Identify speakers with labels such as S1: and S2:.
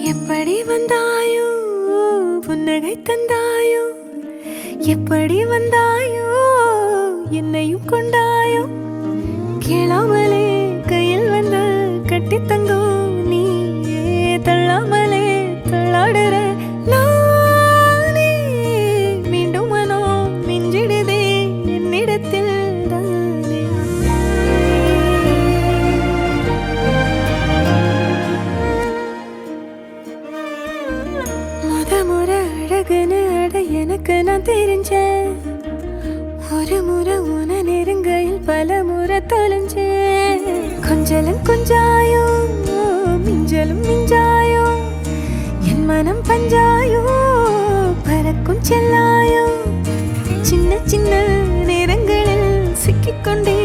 S1: எப்படி வந்தாயோ புன்னகை தந்தாயோ எப்படி வந்தாயோ என்னையும் கொண்டாயோ கேளாமலே கையில் வந்து கட்டி தங்கோ நீ தள்ளாமலே தள்ளாடுற நானே மீண்டும் மனோ மிஞ்சிடுதே என்னிடத்தில் தானே முறை அழகுன்னு அட எனக்கு நான் தெரிஞ்சேன் ஒரு முறை உன நெருங்கையில் பல முறை தொலைஞ்சேன் கொஞ்சலும் கொஞ்சாயோ மிஞ்சலும் மிஞ்சாயோ என் மனம் பஞ்சாயோ பறக்கும் செல்லாயோ சின்ன சின்ன நேரங்களில் சிக்கிக்கொண்டே